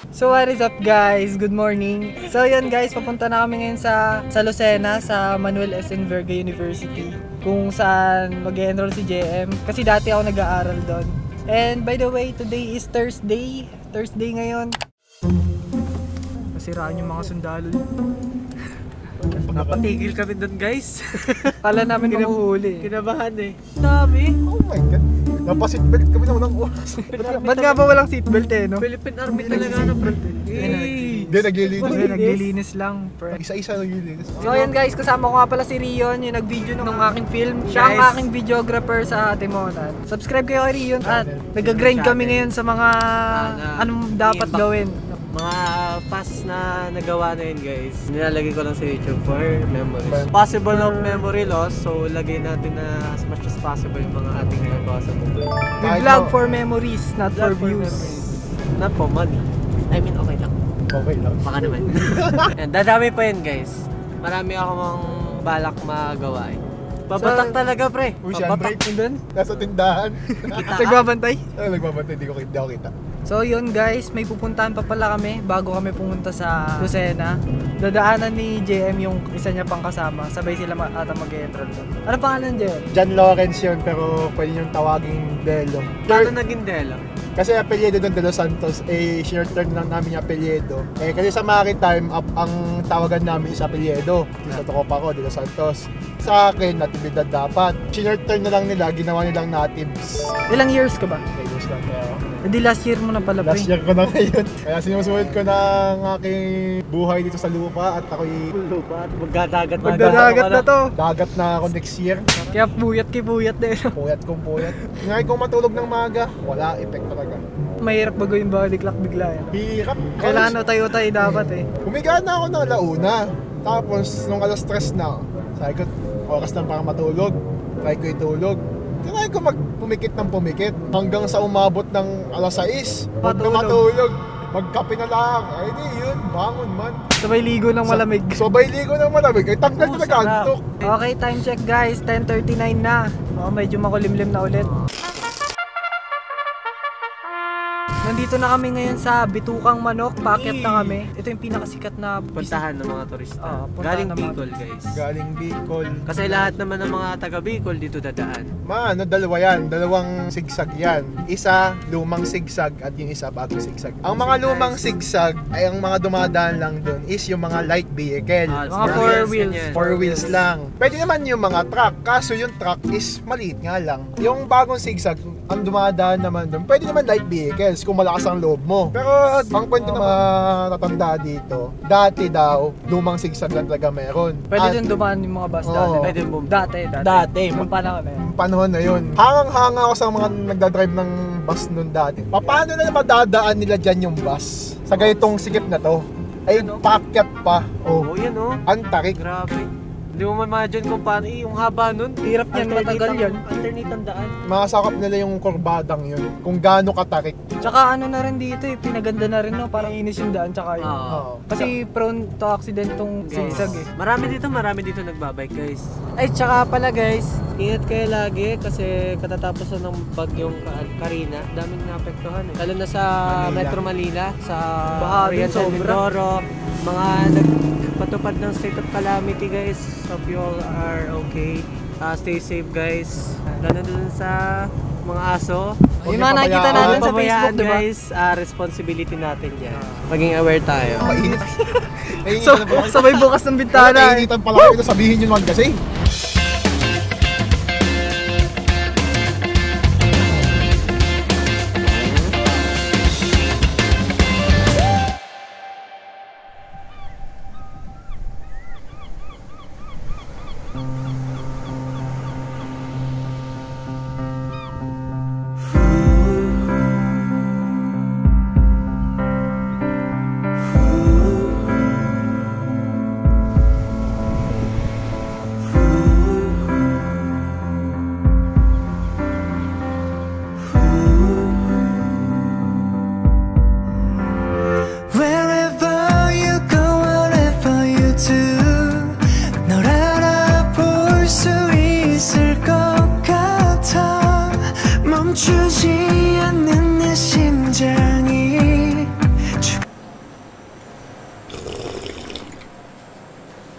So what is up guys? Good morning. So yun guys, papunta na kami ngayon sa Lucena, sa Manuel S. N. Verga University, kung saan mag-enroll si JM. Kasi dati ako nag-aaral doon. And by the way, today is Thursday. Thursday ngayon. Masiraan yung mga sundalo. Napatigil kami doon guys. Kala namin mahuhuli. Kinabahan eh. Dami. Oh my god. Napa-seatbelt kami na unang oras. Ba't nga ba walang seatbelt eh, no? Philippine Army talaga na bro. Hindi, naglilinis. Naglilinis lang. Isa-isa naglilinis. So ayan guys, kasama ko nga pala si Rion, yung nag-video ng aking film. Siya ang aking videographer sa Timonan. Subscribe kayo kay Rion at nag-grind kami ngayon sa mga anong dapat gawin. Mga fast na nagawa na yun guys. Nilalagay ko lang sa YouTube for memories. Possible of memory loss, so lagay natin na as much as possible yung mga ating nagawa sa mundo. We vlog for memories, not for views. Not for money. I mean, okay lang. Okay lang. Baka naman. And dadami pa yun guys. Marami akong balak magawa eh. Babatak talaga pre. Uy, siya, break mo dun. Nasa tindahan. Nagbabantay? Nagbabantay, hindi ako kita. So yun guys, may pupuntahan pa pala kami bago kami pumunta sa Lucena. Dadaanan ni JM yung isa niya pang kasama. Sabay sila ata mag-enroll doon. Ano pangalan JM? John Lawrence yun, pero pwede yung tawaging Delo. Paano naging Delo? Kasi apelyido doon De Los Santos, short term lang namin yung apelyido. Kasi sa maritime, ang tawagan namin is apelyido. Sa Tocopa ko, De Los Santos. Sa akin, natibidad dapat. Short term na lang nila, ginawa nilang natives. Ilang years ka ba? 3 years lang kaya. Hindi last year mo na pala pre. Last year ko na ngayon. Kaya sinusulit ko na ang aking buhay dito sa lupa at ako'y Lupa at magdadagat na to. dagat na ako next year. Kaya puyat din. Puyat kong puyat. Ngayon kung matulog ng maga, wala effect talaga. Mahirap bago yung baliklak bigla yan. Hirap. Kailangan tayo dapat eh. Humiga na ako ng alauna. Tapos nung alas 3 na, sabi ko, oras lang para matulog. Try ko itulog. Try ko pumikit ng pumikit hanggang sa umabot ng alas 6. Huwag na matulog. Magkape na lang. Ay di yun, bangon man. Sabay ligo ng malamig. Sabay ligo ng malamig. Ay tanggal talaga antok. Okay, time check guys. 10:39 na. Medyo makulimlim na ulit. Nandito na kami ngayon sa Bitukang Manok. Paakyat na kami. Ito yung pinakasikat na puntahan ng mga turista. Galing Bicol guys. Galing Bicol. Kasi lahat naman ng mga taga Bicol dito dadaan. Dalawa yan. Dalawang sigsag yan. Isa, lumang sigsag at yung isa, bagong sigsag. Ang mga lumang sigsag ay ang mga dumadaan lang dun is yung mga light vehicle. Mga 4 wheels. 4 wheels lang. Pwede naman yung mga truck. Kaso yung truck is maliit nga lang. Yung bagong sigsag, ang dumadaan naman dun, pwede naman light vehicles kung malakas ang loob mo. Pero ang kwento na matatanda dito, dati daw, lumang sigsag lang talaga meron. Pwede din dumaan yung mga bus dati. Dati. Nung panahon na yun. Panahon na yun. Hangang-hanga ako sa mga nagdadrive ng bus nun dati. Paano na madadaan nila dyan yung bus? Sa ganitong sikip na to. Ay, paakyat pa. Oo, yan oh. Ang tarik. Grabe. Hindi mo ma-imagine kung paano yung haba nun. Hirap yan, matagal yan. Alternate ang daan. Makasakap nila yung kurbadang yun. Kung gaano katarik. Tsaka ano na rin dito eh, pinaganda na rin no, parang inis yung daan tsaka yun. Kasi prone to accident tong sigsag eh. Marami dito nagbabike guys. Ay tsaka pala guys, Ingat kayo lagi kasi katatapos na ng bagyong Karina, daming naapektuhan eh. Lalo na sa Metro Manila, sa Oriental Mindoro, mga nagpatupad ng state of calamity guys. Hope you all are okay. Stay safe guys. Lalo dun sa mga aso. Yung mga nakikita natin sa Facebook, diba? Guys, responsibility natin yan. Maging aware tayo. Mainit. So, sabay bukas ng bintana. Nainitan pala kayo, sabihin nyo naman kasi.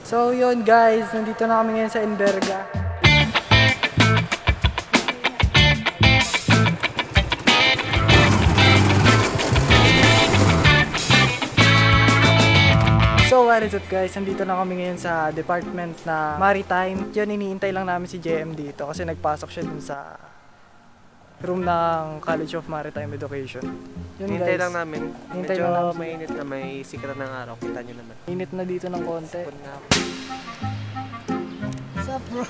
So yun guys, nandito na kami ngayon sa Enverga. So what is up guys, nandito na kami ngayon sa department na Maritime. Yun, iniintay lang namin si JM dito kasi nagpasok siya dun sa room ng College of Maritime Education. Yun Hintay guys, lang namin. Hintay Medyo lang namin. mainit na, may sikat ng araw. Kita nyo naman. init na dito ng konti. Pun na ako. What's up bro?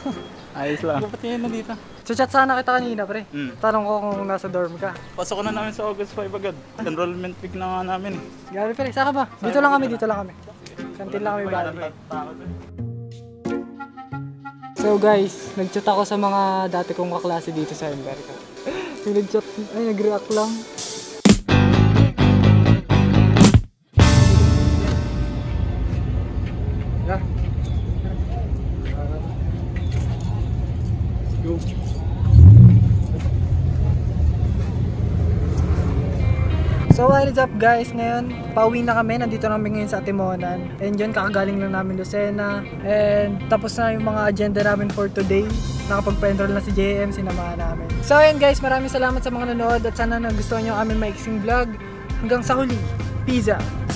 Ayos lang. Dapat yun nandito. Chat sana kita kanina pre. Mm. Tanong ko kung nasa dorm ka. Pasok ko na namin sa August 5 agad. Enrollment week na nga namin eh. Gabi pre, saan ka ba? Dito lang kami. Kantin lang kami bali. So guys, nag-chat ako sa mga dati kong kaklase dito sa Enverga. Yung nag-chat, ay nag-react lang. Yeah. Go. So what is up guys, ngayon pauwi na kami, nandito namin ngayon sa Timonan. And yun, kakagaling lang namin Lucena. And tapos na yung mga agenda namin for today. Nakapag-pa-enroll na si JM, sinamahan namin. So yun guys, maraming salamat sa mga nanood at sana nagustuhan nyo ang aming maiksing vlog. Hanggang sa huli, peace out!